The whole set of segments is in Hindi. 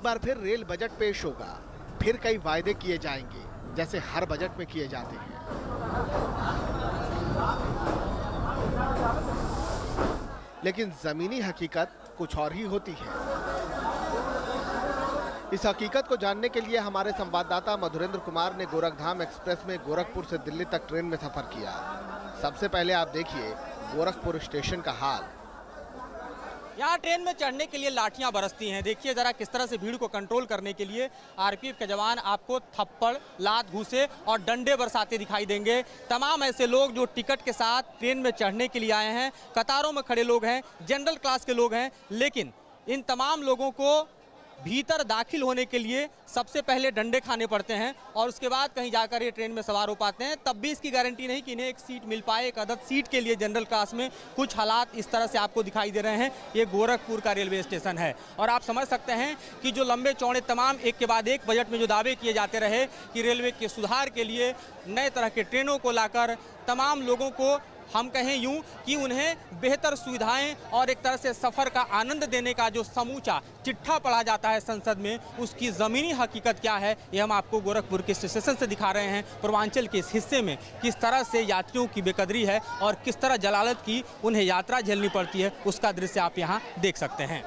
एक बार फिर रेल बजट पेश होगा। फिर कई वायदे किए जाएंगे, जैसे हर बजट में किए जाते हैं। लेकिन जमीनी हकीकत कुछ और ही होती है। इस हकीकत को जानने के लिए हमारे संवाददाता मधुरेंद्र कुमार ने गोरखधाम एक्सप्रेस में गोरखपुर से दिल्ली तक ट्रेन में सफर किया। सबसे पहले आप देखिए गोरखपुर स्टेशन का हाल। यहाँ ट्रेन में चढ़ने के लिए लाठियां बरसती हैं। देखिए जरा किस तरह से भीड़ को कंट्रोल करने के लिए आरपीएफ के जवान आपको थप्पड़, लात, घूसे और डंडे बरसाते दिखाई देंगे। तमाम ऐसे लोग जो टिकट के साथ ट्रेन में चढ़ने के लिए आए हैं, कतारों में खड़े लोग हैं, जनरल क्लास के लोग हैं, लेकिन इन तमाम लोगों को भीतर दाखिल होने के लिए सबसे पहले डंडे खाने पड़ते हैं और उसके बाद कहीं जाकर ये ट्रेन में सवार हो पाते हैं। तब भी इसकी गारंटी नहीं कि इन्हें एक सीट मिल पाए। एक अदद सीट के लिए जनरल क्लास में कुछ हालात इस तरह से आपको दिखाई दे रहे हैं। ये गोरखपुर का रेलवे स्टेशन है और आप समझ सकते हैं कि जो लंबे चौड़े तमाम एक के बाद एक बजट में जो दावे किए जाते रहे कि रेलवे के सुधार के लिए नए तरह के ट्रेनों को लाकर तमाम लोगों को, हम कहें यूं कि उन्हें बेहतर सुविधाएं और एक तरह से सफ़र का आनंद देने का जो समूचा चिट्ठा पढ़ा जाता है संसद में, उसकी ज़मीनी हकीकत क्या है ये हम आपको गोरखपुर के स्टेशन से दिखा रहे हैं। पूर्वांचल के इस हिस्से में किस तरह से यात्रियों की बेकदरी है और किस तरह जलालत की उन्हें यात्रा झेलनी पड़ती है, उसका दृश्य आप यहाँ देख सकते हैं।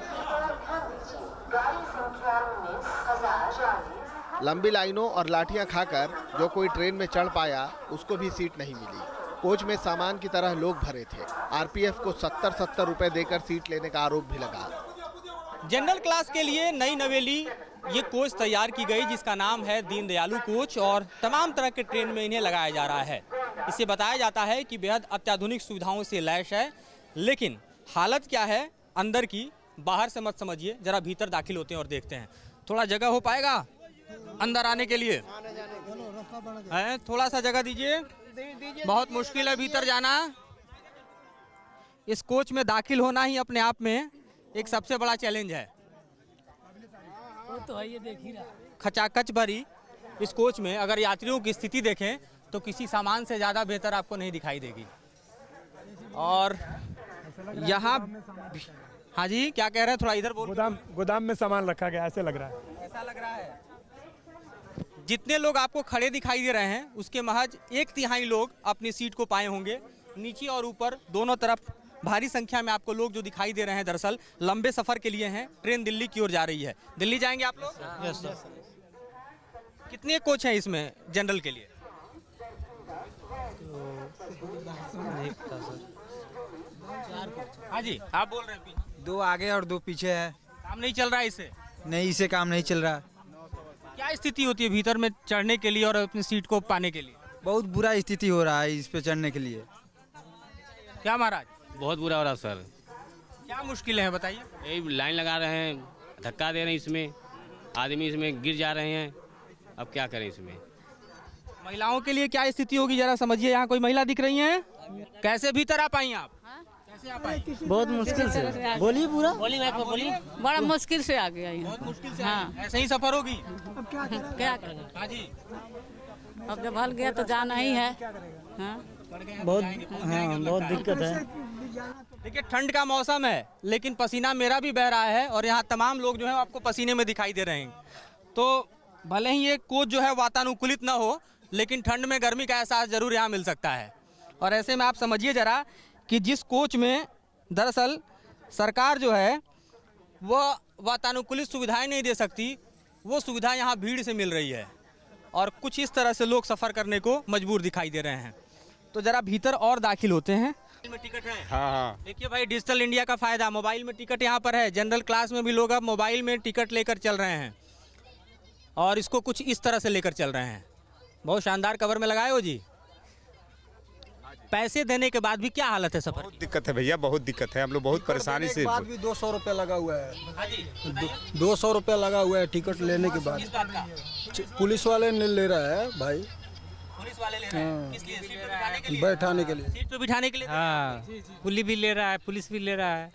लंबी लाइनों और लाठियां खाकर जो कोई ट्रेन में चढ़ पाया उसको भी सीट नहीं मिली। कोच में सामान की तरह लोग भरे थे। आरपीएफ को 70-70 रुपए देकर सीट लेने का आरोप भी लगा। जनरल क्लास के लिए नई नवेली ये कोच तैयार की गई जिसका नाम है दीनदयालु कोच और तमाम तरह के ट्रेन में इन्हें लगाया जा रहा है। इसे बताया जाता है कि बेहद अत्याधुनिक सुविधाओं से लैस है, लेकिन हालत क्या है अंदर की, बाहर से मत समझिए, जरा भीतर दाखिल होते हैं और देखते हैं। थोड़ा जगह हो पाएगा अंदर आने के लिए? है, थोड़ा सा जगह दीजिए। बहुत मुश्किल है भीतर जाना। इस कोच में दाखिल होना ही अपने आप में एक सबसे बड़ा चैलेंज है। वो तो है, ये देख ही रहा। खचाखच भरी इस कोच में अगर यात्रियों की स्थिति देखें तो किसी सामान से ज़्यादा बेहतर आपको नहीं दिखाई देगी। और यहाँ, हाँ जी क्या कह रहे हैं, थोड़ा इधर बोल। गोदाम में सामान रखा गया ऐसे लग रहा है। ऐसा लग रहा है। जितने लोग आपको खड़े दिखाई दे रहे हैं उसके महज 1/3 लोग अपनी सीट को पाए होंगे। नीचे और ऊपर दोनों तरफ भारी संख्या में आपको लोग जो दिखाई दे रहे हैं दरअसल लंबे सफर के लिए हैं। ट्रेन दिल्ली की ओर जा रही है। दिल्ली जाएंगे आप लोग? Yes sir. कितने कोच हैं इसमें जनरल के लिए? हाँ जी आप बोल रहे हैं। 2 आगे और 2 पीछे है। काम नहीं चल रहा है इससे? नहीं, इसे काम नहीं चल रहा। क्या स्थिति होती है भीतर में चढ़ने के लिए और अपनी सीट को पाने के लिए? बहुत बुरा स्थिति हो रहा है इस पे चढ़ने के लिए। क्या महाराज? बहुत बुरा हो रहा सर। क्या मुश्किलें हैं बताइए। यही लाइन लगा रहे हैं, धक्का दे रहे हैं, इसमें आदमी इसमें गिर जा रहे हैं। अब क्या करें इसमें? महिलाओं के लिए क्या स्थिति होगी जरा समझिए। यहाँ कोई महिला दिख रही हैं? कैसे भीतर आ पाई आप? कैसे आ पाई? बहुत मुश्किल से। बोलिए पूरा। बोलिए। बड़ा मुश्किल से आ गया यहाँ। बहुत मुश्किल से। हाँ। ऐसे ही सफर होगी। क्या करें? हाँ जी। अब जब हल गया तो जाना ही है। हाँ। बहुत दिक्कत है। देखिए ठंड का मौसम है लेकिन पसीना मेरा भी बह रहा है और यहाँ तमाम लोग जो है आपको पसीने में दिखाई दे रहे हैं। तो भले ही ये कोच जो है वातानुकूलित ना हो लेकिन ठंड में गर्मी का एहसास जरूर यहाँ मिल सकता है। और ऐसे में आप समझिए जरा कि जिस कोच में दरअसल सरकार जो है वह वातानुकूलित सुविधाएं नहीं दे सकती, वो सुविधा यहाँ भीड़ से मिल रही है और कुछ इस तरह से लोग सफ़र करने को मजबूर दिखाई दे रहे हैं। तो ज़रा भीतर और दाखिल होते हैं। में टिकट है? हाँ। देखिए भाई डिजिटल इंडिया का फ़ायदा, मोबाइल में टिकट यहाँ पर है। जनरल क्लास में भी लोग अब मोबाइल में टिकट लेकर चल रहे हैं और इसको कुछ इस तरह से लेकर चल रहे हैं। बहुत शानदार कवर में लगाए हो जी। पैसे देने के बाद भी क्या हालत है सफर? बहुत दिक्कत है भैया, बहुत दिक्कत है। हम लोग बहुत परेशानी से। बाद भी 200 रुपया लगा हुआ है। हाँ जी। 200 रुपया लगा हुआ है टिकट लेने के बाद। किस बात का? पुलिस वाले ने ले रहा है भाई। पुलिस वाले ले रहे हैं? किस लिए? सीट पे बिठाने के लिए? बैठाने के लिए। सीट पे बिठाने के लिए? हाँ, पुलिस भी ले रहा है, पुलिस भी ले रहा है।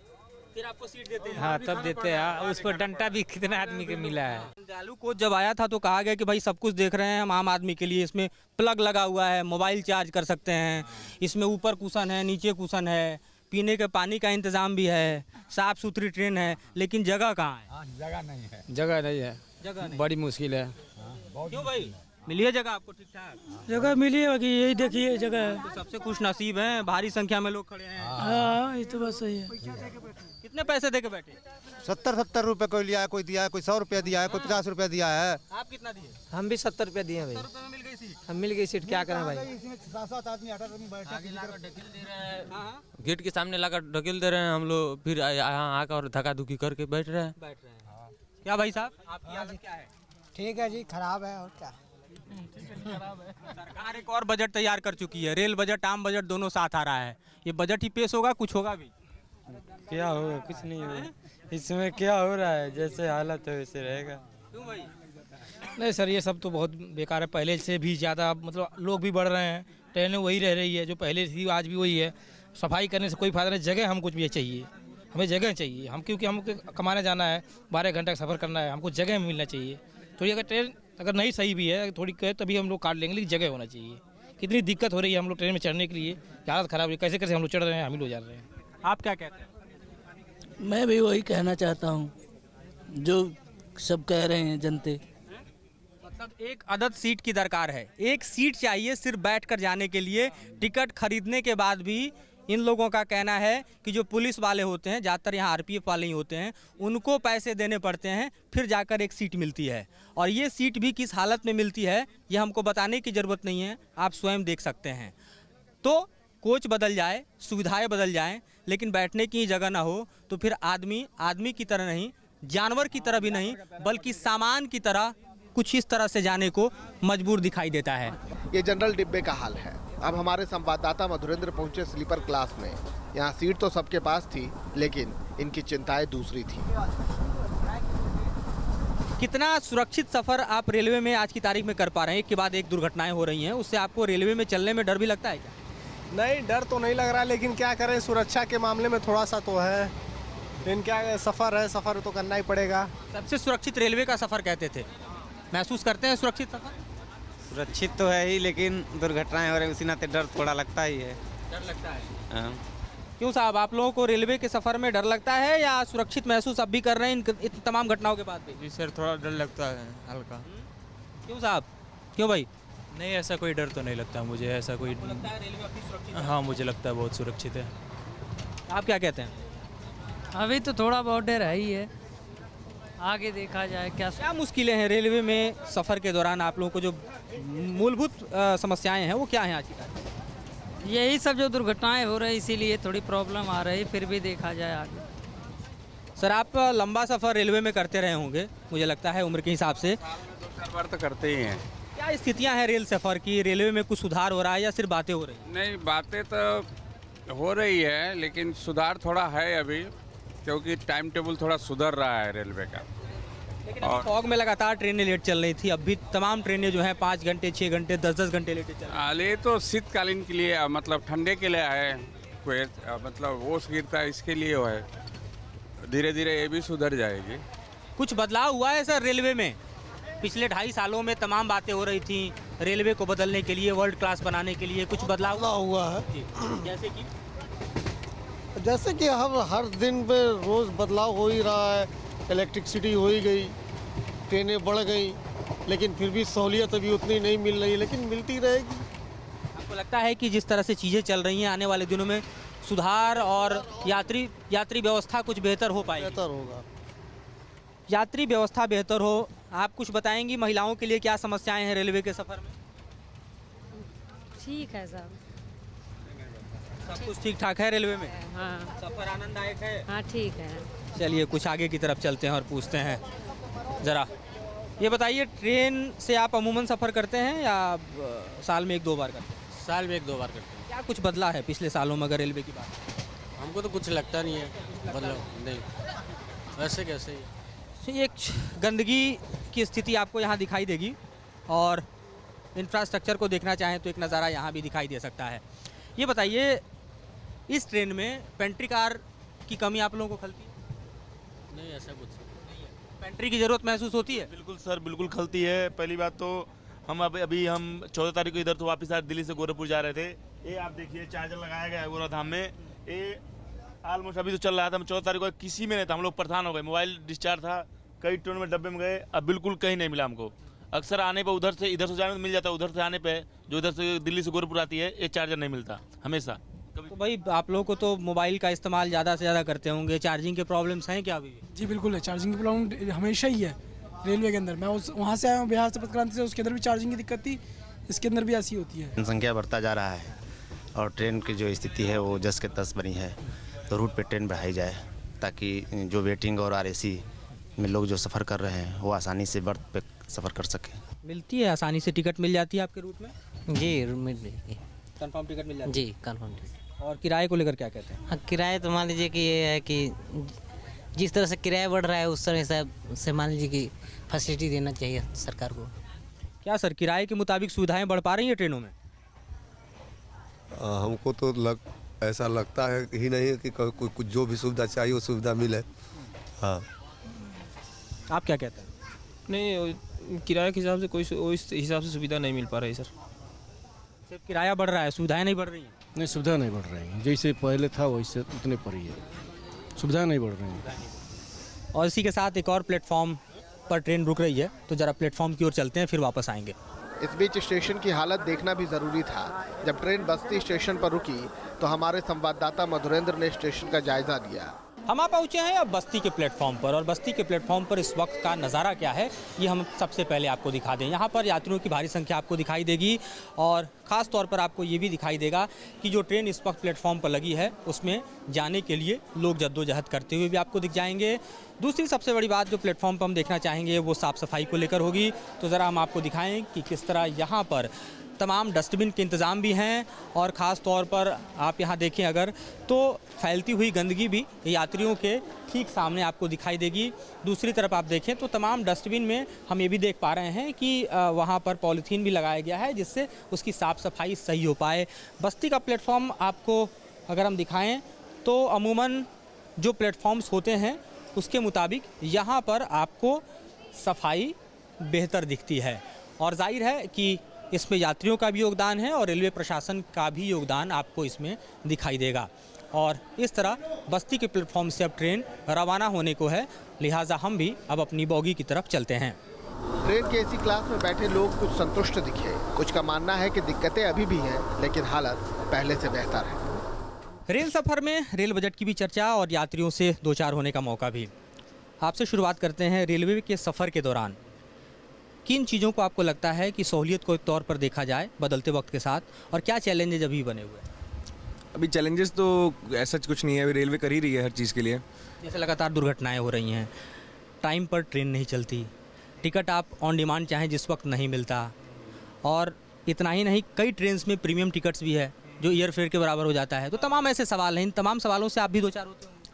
फिर आपको सीट देते हैं? हाँ तब देते हैं। उस पर डंडा भी कितने आदमी के मिला है। दीनदयालु कोच जब आया था तो कहा गया कि भाई सब कुछ देख रहे हैं हम आम आदमी के लिए। इसमें प्लग लगा हुआ है, मोबाइल चार्ज कर सकते हैं, इसमें ऊपर कुशन है, नीचे कुशन है, पीने के पानी का इंतजाम भी है, साफ सुथरी ट्रेन है, लेकिन जगह कहाँ है? जगह नहीं है। जगह नहीं है, जगह नहीं। बड़ी मुश्किल है। क्यों भाई, मिली है जगह आपको ठीक ठाक? जगह मिली है बाकी यही देखिए जगह है। तो सबसे खुश नसीब हैं, भारी संख्या में लोग खड़े हैं। हाँ ये तो बात सही है। कितने पैसे दे के बैठे? 70 रुपए कोई लिया है, कोई दिया है, कोई 100 रुपया दिया है, कोई 50 रुपया दिया है। आप कितना दिए? हम भी 70 रुपया दिए भाई। 70 रुपए में मिल गई सीट। हम मिल गई सीट, क्या करें भाई। गेट के सामने लगा ढकेल दे रहे हैं हम लोग, फिर यहाँ आकर धक्का धुकी करके बैठ रहे हैं। बैठ रहे हैं। क्या भाई साहब, आपकी हालत क्या है? ठीक है जी, खराब है और क्या। सरकार एक और बजट तैयार कर चुकी है, रेल बजट आम बजट दोनों साथ आ रहा है। ये बजट ही पेश होगा, कुछ होगा भी? क्या होगा, कुछ नहीं होगा। इसमें क्या हो रहा है, जैसे हालत है वैसे रहेगा। क्यों भाई? नहीं सर, ये सब तो बहुत बेकार है। पहले से भी ज़्यादा मतलब लोग भी बढ़ रहे हैं, ट्रेनें वही रह रही है जो पहले थी, आज भी वही है। सफाई करने से कोई फायदा नहीं, जगह हम कुछ भी चाहिए, हमें जगह चाहिए। हम क्योंकि हमको कमाने जाना है, 12 घंटे का सफ़र करना है, हमको जगह मिलना चाहिए। थोड़ी अगर ट्रेन अगर नहीं सही भी है, थोड़ी कहे तभी हम लोग काट लेंगे, लेकिन जगह होना चाहिए। कितनी दिक्कत हो रही है हम लोग ट्रेन में चढ़ने के लिए, हालत ख़राब है। कैसे कैसे हम लोग चढ़ रहे हैं, हम ही लोग जा रहे हैं। आप क्या कहते हैं? मैं भी वही कहना चाहता हूँ जो सब कह रहे हैं जनते। मतलब एक अदद सीट की दरकार है, एक सीट चाहिए सिर्फ बैठकर जाने के लिए। टिकट खरीदने के बाद भी इन लोगों का कहना है कि जो पुलिस वाले होते हैं, ज़्यादातर यहाँ आरपीएफ वाले ही होते हैं, उनको पैसे देने पड़ते हैं, फिर जाकर एक सीट मिलती है। और ये सीट भी किस हालत में मिलती है ये हमको बताने की ज़रूरत नहीं है, आप स्वयं देख सकते हैं। तो कोच बदल जाए, सुविधाएं बदल जाएं, लेकिन बैठने की जगह ना हो तो फिर आदमी की तरह नहीं, जानवर की तरह भी नहीं, बल्कि सामान की तरह कुछ इस तरह से जाने को मजबूर दिखाई देता है। ये जनरल डिब्बे का हाल है। अब हमारे संवाददाता मधुरेंद्र पहुंचे स्लीपर क्लास में। यहाँ सीट तो सबके पास थी, लेकिन इनकी चिंताएं दूसरी थी। कितना सुरक्षित सफ़र आप रेलवे में आज की तारीख में कर पा रहे हैं? एक के बाद एक दुर्घटनाएं हो रही हैं, उससे आपको रेलवे में चलने में डर भी लगता है क्या? नहीं, डर तो नहीं लग रहा, लेकिन क्या करें, सुरक्षा के मामले में थोड़ा सा तो है। लेकिन क्या सफ़र है, सफ़र तो करना ही पड़ेगा। सबसे सुरक्षित रेलवे का सफ़र कहते थे, महसूस करते हैं सुरक्षित सफ़र? सुरक्षित तो है ही, लेकिन दुर्घटनाएं हो रही है, उसी नाते डर थोड़ा लगता ही है। डर लगता है। हाँ। क्यों साहब, आप लोगों को रेलवे के सफ़र में डर लगता है या सुरक्षित महसूस अब भी कर रहे हैं इन तमाम घटनाओं के बाद भी? जी सर, थोड़ा डर लगता है हल्का। क्यों साहब, क्यों भाई? नहीं, ऐसा कोई डर तो नहीं लगता मुझे, ऐसा कोई। लगता है रेलवे अपनी सुरक्षित है। हाँ, मुझे लगता है बहुत सुरक्षित है। आप क्या कहते हैं? अभी तो थोड़ा बहुत डर है ही है, आगे देखा जाए क्या। क्या मुश्किलें हैं रेलवे में सफ़र के दौरान? आप लोगों को जो मूलभूत समस्याएं हैं वो क्या हैं आज की तारीख में? यही सब जो दुर्घटनाएं हो रही, इसीलिए थोड़ी प्रॉब्लम आ रही, फिर भी देखा जाए आगे। सर, आप लंबा सफ़र रेलवे में करते रहे होंगे, मुझे लगता है उम्र के हिसाब से। 2-4 बार तो करते ही हैं। क्या स्थितियां हैं रेल सफ़र की? रेलवे में कुछ सुधार हो रहा है या सिर्फ बातें हो रही हैं? नहीं, बातें तो हो रही है, लेकिन सुधार थोड़ा है अभी, क्योंकि टाइम टेबल थोड़ा सुधर रहा है रेलवे का। लेकिन अभी फॉग में लगातार ट्रेनें लेट चल रही थी, अब भी तमाम ट्रेनें जो हैं 5 घंटे 6 घंटे 10-10 घंटे लेट चल रही हैं। ये तो शीतकालीन के लिए, मतलब ठंडे के लिए है, कोई मतलब ओस गिरता है इसके लिए है। धीरे धीरे ये भी सुधर जाएगी। कुछ बदलाव हुआ है सर रेलवे में? पिछले 2.5 सालों में तमाम बातें हो रही थी रेलवे को बदलने के लिए, वर्ल्ड क्लास बनाने के लिए, कुछ बदलाव हुआ है, जैसे कि हर दिन पे रोज़ बदलाव हो ही रहा है। इलेक्ट्रिसिटी हो ही गई, ट्रेनें बढ़ गई, लेकिन फिर भी सहूलियत अभी उतनी नहीं मिल रही, लेकिन मिलती रहेगी। आपको लगता है कि जिस तरह से चीज़ें चल रही हैं आने वाले दिनों में सुधार और यात्री व्यवस्था कुछ बेहतर हो पाएगी? बेहतर होगा, यात्री व्यवस्था बेहतर हो। आप कुछ बताएंगी महिलाओं के लिए क्या समस्याएं हैं रेलवे के सफ़र में? ठीक है साहब। सब कुछ ठीक ठाक है रेलवे में? हाँ सफ़र आनंददायक है? हाँ ठीक है। चलिए कुछ आगे की तरफ चलते हैं और पूछते हैं। ज़रा ये बताइए, ट्रेन से आप अमूमन सफ़र करते हैं या साल में 1-2 बार करते हैं? साल में 1-2 बार करते हैं। क्या कुछ बदला है पिछले सालों में अगर रेलवे की बात? हमको तो कुछ लगता नहीं है मतलब, नहीं वैसे कैसे ही। एक गंदगी की स्थिति आपको यहाँ दिखाई देगी और इंफ्रास्ट्रक्चर को देखना चाहें तो एक नज़ारा यहाँ भी दिखाई दे सकता है। ये बताइए, इस ट्रेन में पेंट्री कार की कमी आप लोगों को खलती है? नहीं, ऐसा कुछ नहीं है। पेंट्री की ज़रूरत महसूस होती है? बिल्कुल सर, बिल्कुल खलती है। पहली बात तो हम अभी हम 14 तारीख को इधर तो वापस आ दिल्ली से गोरखपुर जा रहे थे। ये आप देखिए चार्जर लगाया गया है गोरखधाम में। ये ऑलमोस्ट अभी तो चल रहा था, हम 14 तारीख को किसी में नहीं था, हम लोग परेशान हो गए। मोबाइल डिस्चार्ज था, कई ट्रेन में डब्बे में गए, अब बिल्कुल कहीं नहीं मिला हमको। अक्सर आने पर उधर से जाने में मिल जाता है, उधर से आने पे जो इधर से दिल्ली से गोरखपुर आती है, ये चार्जर नहीं मिलता हमेशा। तो भाई आप लोगों को तो मोबाइल का इस्तेमाल ज़्यादा से ज़्यादा करते होंगे, चार्जिंग के प्रॉब्लम्स हैं क्या अभी? जी बिल्कुल है, चार्जिंग की प्रॉब्लम हमेशा ही है रेलवे के अंदर। मैं वहाँ से आया हूँ बिहार से पथक्रांति से, उसके अंदर भी चार्जिंग की दिक्कत थी, इसके अंदर भी ऐसी होती है। जनसंख्या बढ़ता जा रहा है और ट्रेन की जो स्थिति है वो जस के तस बनी है, तो रूट पे ट्रेन बढ़ाई जाए ताकि जो वेटिंग और RAC में लोग जो सफ़र कर रहे हैं वो आसानी से बर्थ पे सफ़र कर सकें। मिलती है आसानी से टिकट मिल जाती है आपके रूट में? जी मिल जाएगी, कंफर्म टिकट मिल जाती है? जी कंफर्म टिकट। और किराए को लेकर क्या कहते हैं? हाँ, किराए तो मान लीजिए कि ये है कि जिस तरह से किराया बढ़ रहा है उस तरह हिसाब से मान लीजिए कि फैसिलिटी देना चाहिए सरकार को। क्या सर, किराए के मुताबिक सुविधाएं बढ़ पा रही हैं ट्रेनों में? हमको तो ऐसा लगता है ही नहीं है कि कुछ जो भी सुविधा चाहिए वो सुविधा मिले। हाँ, आप क्या कहते हैं? नहीं, किराए के हिसाब से कोई इस हिसाब से सुविधा नहीं मिल पा रही सर। सिर्फ किराया बढ़ रहा है, सुविधाएं नहीं बढ़ रही हैं? नहीं, सुविधा नहीं बढ़ रही है, जैसे पहले था वैसे उतने पर ही है, सुविधा नहीं बढ़ रही है। और इसी के साथ एक और प्लेटफॉर्म पर ट्रेन रुक रही है, तो ज़रा प्लेटफॉर्म की ओर चलते हैं, फिर वापस आएंगे। इस बीच स्टेशन की हालत देखना भी जरूरी था। जब ट्रेन बस्ती स्टेशन पर रुकी तो हमारे संवाददाता मधुरेंद्र ने स्टेशन का जायजा लिया। हम आ पहुँचे हैं अब बस्ती के प्लेटफॉर्म पर, और बस्ती के प्लेटफॉर्म पर इस वक्त का नज़ारा क्या है ये हम सबसे पहले आपको दिखा दें। यहाँ पर यात्रियों की भारी संख्या आपको दिखाई देगी, और ख़ास तौर पर आपको ये भी दिखाई देगा कि जो ट्रेन इस वक्त प्लेटफॉर्म पर लगी है उसमें जाने के लिए लोग जद्दोजहद करते हुए भी आपको दिख जाएंगे। दूसरी सबसे बड़ी बात जो प्लेटफॉर्म पर हम देखना चाहेंगे वो साफ़ सफाई को लेकर होगी। तो ज़रा हम आपको दिखाएँ कि किस तरह यहाँ पर तमाम डस्टबिन के इंतज़ाम भी हैं, और ख़ास तौर पर आप यहाँ देखें अगर तो फैलती हुई गंदगी भी यात्रियों के ठीक सामने आपको दिखाई देगी। दूसरी तरफ आप देखें तो तमाम डस्टबिन में हम ये भी देख पा रहे हैं कि वहाँ पर पॉलीथीन भी लगाया गया है जिससे उसकी साफ़ सफाई सही हो पाए। बस्ती का प्लेटफॉर्म आपको अगर हम दिखाएँ तो अमूमन जो प्लेटफॉर्म्स होते हैं उसके मुताबिक यहाँ पर आपको सफाई बेहतर दिखती है, और जाहिर है कि इसमें यात्रियों का भी योगदान है और रेलवे प्रशासन का भी योगदान आपको इसमें दिखाई देगा। और इस तरह बस्ती के प्लेटफॉर्म से अब ट्रेन रवाना होने को है, लिहाजा हम भी अब अपनी बोगी की तरफ चलते हैं। ट्रेन के एसी क्लास में बैठे लोग कुछ संतुष्ट दिखे, कुछ का मानना है कि दिक्कतें अभी भी हैं लेकिन हालत पहले से बेहतर है। रेल सफ़र में रेल बजट की भी चर्चा और यात्रियों से दो चार होने का मौका भी। आपसे शुरुआत करते हैं रेलवे के सफ़र के दौरान किन चीज़ों को आपको लगता है कि सहूलियत को तौर पर देखा जाए बदलते वक्त के साथ, और क्या चैलेंजेज अभी बने हुए हैं? अभी चैलेंजेस तो ऐसा कुछ नहीं है, अभी रेलवे कर ही रही है हर चीज़ के लिए। जैसे लगातार दुर्घटनाएं हो रही हैं, टाइम पर ट्रेन नहीं चलती, टिकट आप ऑन डिमांड चाहें जिस वक्त नहीं मिलता, और इतना ही नहीं कई ट्रेन में प्रीमियम टिकट्स भी है जो एयर फेयर के बराबर हो जाता है। तो तमाम ऐसे सवाल हैं, इन तमाम सवालों से आप भी दो चार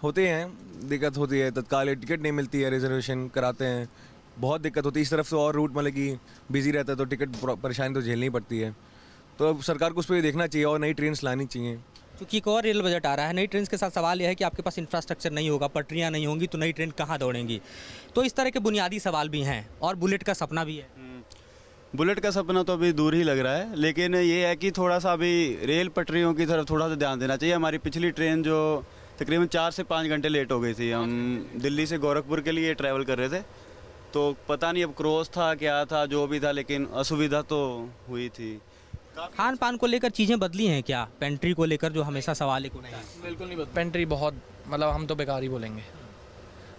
होते हैं। दिक्कत होती है, तत्काल टिकट नहीं मिलती है, रिजर्वेशन कराते हैं, बहुत दिक्कत होती है। इस तरफ से और रूट मतलब कि बिजी रहता है तो टिकट परेशानी तो झेलनी पड़ती है। तो अब सरकार को उस पर देखना चाहिए और नई ट्रेन लानी चाहिए। क्योंकि एक और रेल बजट आ रहा है, नई ट्रेन के साथ सवाल यह है कि आपके पास इंफ्रास्ट्रक्चर नहीं होगा, पटरियाँ नहीं होंगी तो नई ट्रेन कहाँ दौड़ेंगी। तो इस तरह के बुनियादी सवाल भी हैं, और बुलेट का सपना भी है। बुलेट का सपना तो अभी दूर ही लग रहा है, लेकिन ये है कि थोड़ा सा अभी रेल पटरियों की तरफ थोड़ा सा ध्यान देना चाहिए। हमारी पिछली ट्रेन जो तकरीबन 4 से 5 घंटे लेट हो गई थी, हम दिल्ली से गोरखपुर के लिए ट्रैवल कर रहे थे, तो पता नहीं अब क्रॉस था क्या था जो भी था, लेकिन असुविधा तो हुई थी। खान पान को लेकर चीज़ें बदली हैं क्या? पेंट्री को लेकर जो हमेशा सवाल है बिल्कुल नहीं, पेंट्री बहुत मतलब हम तो बेकार ही बोलेंगे,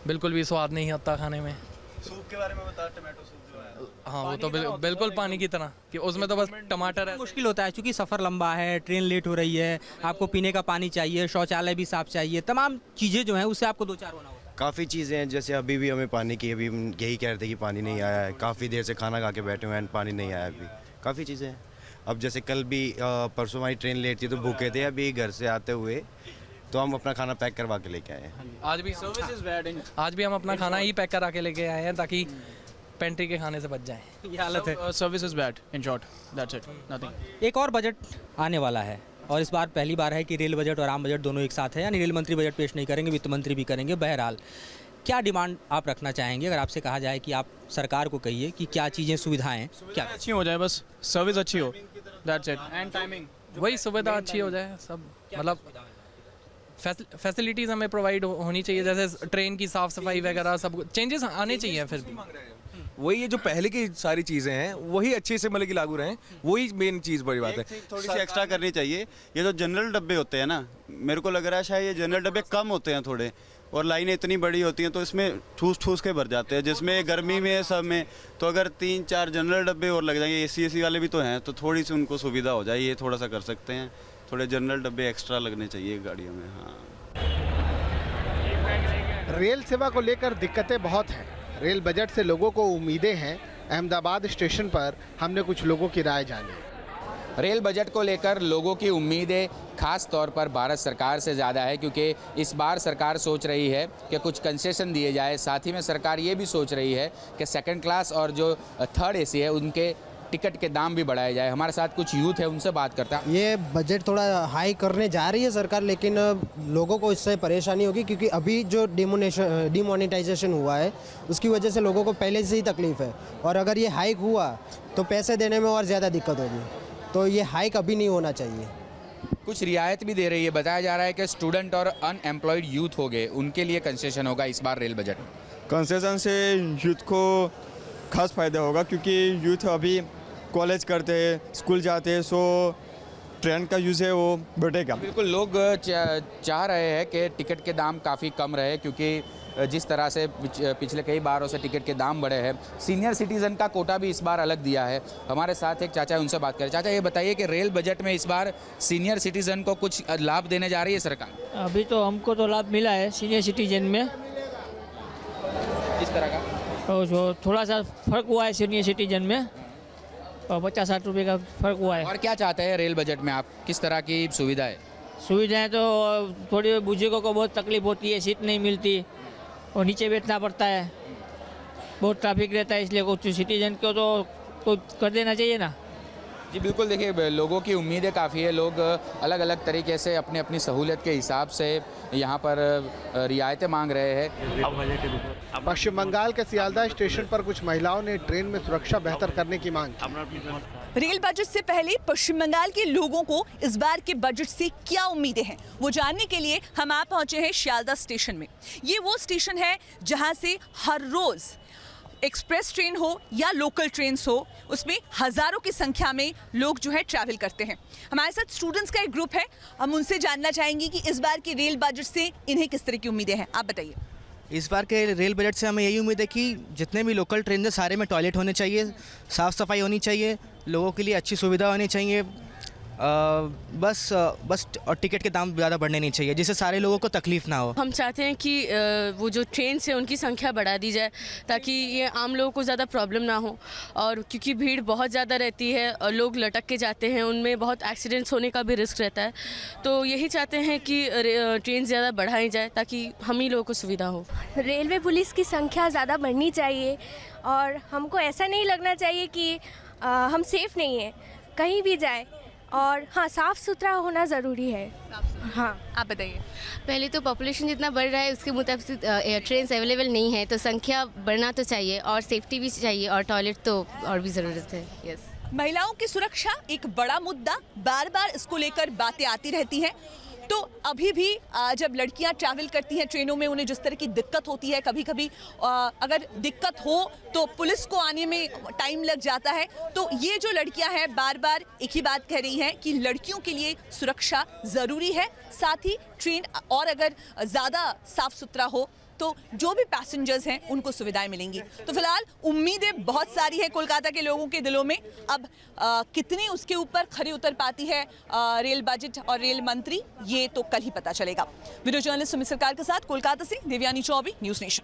बिल्कुल भी स्वाद नहीं आता खाने में। सूप के बारे में बता, टमाटो सूप जो है हाँ वो तो बिल्कुल पानी की तरह कि उसमें तो बस टमाटर है। मुश्किल होता है क्योंकि सफ़र लंबा है, ट्रेन लेट हो रही है, आपको पीने का पानी चाहिए, शौचालय भी साफ चाहिए, तमाम चीज़ें जो हैं उससे आपको दो चार होना होता है। काफ़ी चीज़ें हैं, जैसे अभी भी हमें पानी की, अभी यही कह रहे थे कि पानी नहीं आया है, काफ़ी देर से खाना खा के बैठे हुए हैं, पानी नहीं आया अभी, काफ़ी चीज़ें हैं। अब जैसे कल भी परसों हमारी ट्रेन लेट थी तो भूखे थे, अभी घर से आते हुए तो हम अपना खाना पैक करवा के लेके आए हैं। आज भी हम अपना खाना ही पैक करा के लेके आए हैं ताकि पेंट्री के खाने से बच जाए। ये हालत है। Service is bad in short, that's it, nothing. एक और बजट आने वाला है, और इस बार पहली बार है कि रेल बजट और आम बजट दोनों एक साथ है, यानी रेल मंत्री बजट पेश नहीं करेंगे, वित्त मंत्री भी करेंगे। बहरहाल क्या डिमांड आप रखना चाहेंगे अगर आपसे कहा जाए कि आप सरकार को कहिए कि क्या चीज़ें सुविधाएं क्या अच्छी हो जाए, बस सर्विस अच्छी हो, दैट्स इट, एंड टाइमिंग, वही सुविधा अच्छी हो जाए सब, मतलब फैसिलिटीज़ हमें प्रोवाइड होनी चाहिए, जैसे ट्रेन की साफ़ सफाई वगैरह, सब चेंजेस आने चाहिए। फिर भी वही ये जो पहले की सारी चीज़ें हैं वही अच्छे से मतलब कि लागू रहें, वही मेन चीज़ बड़ी बात है। थोड़ी सी एक्स्ट्रा करनी चाहिए। ये जो जनरल डब्बे होते हैं ना, मेरे को लग रहा है शायद ये जनरल डब्बे कम होते हैं थोड़े, और लाइनें इतनी बड़ी होती हैं तो इसमें ठूस ठूस के भर जाते हैं, जिसमें गर्मी में सब में। तो अगर 3-4 जनरल डब्बे और लग जाएंगे, एसी वाले भी तो हैं, तो थोड़ी सी उनको सुविधा हो जाए, ये थोड़ा सा कर सकते हैं। थोड़े जनरल डब्बे एक्स्ट्रा लगने चाहिए गाड़ियों में। हाँ, रेल सेवा को लेकर दिक्कतें बहुत हैं। रेल बजट से लोगों को उम्मीदें हैं। अहमदाबाद स्टेशन पर हमने कुछ लोगों की राय जानी। रेल बजट को लेकर लोगों की उम्मीदें खास तौर पर भारत सरकार से ज़्यादा है, क्योंकि इस बार सरकार सोच रही है कि कुछ कंसेशन दिए जाए। साथ ही में सरकार ये भी सोच रही है कि सेकंड क्लास और जो थर्ड एसी है उनके टिकट के दाम भी बढ़ाए जाए। हमारे साथ कुछ यूथ है, उनसे बात करता है। ये बजट थोड़ा हाई करने जा रही है सरकार, लेकिन लोगों को इससे परेशानी होगी, क्योंकि अभी जो डिमोनेटाइजेशन हुआ है उसकी वजह से लोगों को पहले से ही तकलीफ है, और अगर ये हाइक हुआ तो पैसे देने में और ज़्यादा दिक्कत होगी। तो ये हाइक अभी नहीं होना चाहिए। कुछ रियायत भी दे रही है। बताया जा रहा है कि स्टूडेंट और अनएम्प्लॉयड यूथ हो गए, उनके लिए कंसेशन होगा इस बार रेल बजट में। कंसेशन से यूथ को खास फायदा होगा, क्योंकि यूथ अभी कॉलेज करते हैं, स्कूल जाते हैं, सो ट्रेन का यूज़ है वो बढ़ेगा। बिल्कुल, लोग चाह रहे हैं कि टिकट के दाम काफ़ी कम रहे, क्योंकि जिस तरह से पिछले कई बारों से टिकट के दाम बढ़े हैं। सीनियर सिटीज़न का कोटा भी इस बार अलग दिया है। हमारे साथ एक चाचा है, उनसे बात करें। चाचा, ये बताइए कि रेल बजट में इस बार सीनियर सिटीज़न को कुछ लाभ देने जा रही है सरकार? अभी तो हमको तो लाभ मिला है सीनियर सिटीजन में। किस तरह का? और जो थोड़ा सा फ़र्क हुआ है सीनियर सिटीजन में, और 50-60 रुपये का फ़र्क हुआ है। और क्या चाहते हैं रेल बजट में आप, किस तरह की सुविधाएं? सुविधाएं तो थोड़ी बुजुर्गों को बहुत तकलीफ होती है, सीट नहीं मिलती और नीचे बैठना पड़ता है, बहुत ट्रैफिक रहता है, इसलिए कुछ सिटीजन को तो कुछ कर देना चाहिए ना। जी बिल्कुल, देखिए लोगों की उम्मीदें काफ़ी है। लोग अलग अलग तरीके से अपनी अपनी सहूलियत के हिसाब से यहाँ पर रियायतें मांग रहे हैं। पश्चिम बंगाल के सियालदा स्टेशन पर कुछ महिलाओं ने ट्रेन में सुरक्षा बेहतर करने की मांग की। रेल बजट से पहले पश्चिम बंगाल के लोगों को इस बार के बजट से क्या उम्मीदें हैं, वो जानने के लिए हम आप पहुंचे हैं सियालदा स्टेशन में। ये वो स्टेशन है जहां से हर रोज एक्सप्रेस ट्रेन हो या लोकल ट्रेन्स हो, उसमें हज़ारों की संख्या में लोग जो है ट्रैवल करते हैं। हमारे साथ स्टूडेंट्स का एक ग्रुप है, हम उनसे जानना चाहेंगे कि इस बार के रेल बजट से इन्हें किस तरह की उम्मीदें हैं। आप बताइए। इस बार के रेल बजट से हमें यही उम्मीद है कि जितने भी लोकल ट्रेन हैं सारे में टॉयलेट होने चाहिए, साफ़ सफाई होनी चाहिए, लोगों के लिए अच्छी सुविधा होनी चाहिए, बस और टिकट के दाम ज़्यादा बढ़ने नहीं चाहिए, जिससे सारे लोगों को तकलीफ ना हो। हम चाहते हैं कि वो जो ट्रेन से उनकी संख्या बढ़ा दी जाए, ताकि ये आम लोगों को ज़्यादा प्रॉब्लम ना हो। और क्योंकि भीड़ बहुत ज़्यादा रहती है और लोग लटक के जाते हैं, उनमें बहुत एक्सीडेंट्स होने का भी रिस्क रहता है। तो यही चाहते हैं कि ट्रेन ज़्यादा बढ़ाई जाए ताकि हम ही लोगों को सुविधा हो। रेलवे पुलिस की संख्या ज़्यादा बढ़नी चाहिए, और हमको ऐसा नहीं लगना चाहिए कि हम सेफ़ नहीं हैं कहीं भी जाए, और हाँ, साफ़ सुथरा होना ज़रूरी है। हाँ, आप बताइए। पहले तो पॉपुलेशन जितना बढ़ रहा है उसके मुताबिक ट्रेन अवेलेबल नहीं है, तो संख्या बढ़ना तो चाहिए, और सेफ्टी भी चाहिए, और टॉयलेट तो और भी ज़रूरत है। यस, महिलाओं की सुरक्षा एक बड़ा मुद्दा, बार बार इसको लेकर बातें आती रहती हैं। तो अभी भी जब लड़कियां ट्रैवल करती हैं ट्रेनों में, उन्हें जिस तरह की दिक्कत होती है, कभी कभी अगर दिक्कत हो तो पुलिस को आने में टाइम लग जाता है। तो ये जो लड़कियां हैं बार बार एक ही बात कह रही हैं कि लड़कियों के लिए सुरक्षा ज़रूरी है, साथ ही ट्रेन और अगर ज़्यादा साफ सुथरा हो तो जो भी पैसेंजर्स हैं उनको सुविधाएं मिलेंगी। तो फिलहाल उम्मीदें बहुत सारी है कोलकाता के लोगों के दिलों में। अब कितनी उसके ऊपर खरी उतर पाती है रेल बजट और रेल मंत्री, ये तो कल ही पता चलेगा। वीडियो जर्नलिस्ट सुमित सरकार के साथ कोलकाता से देवयानी चौबे, न्यूज़ नेशन।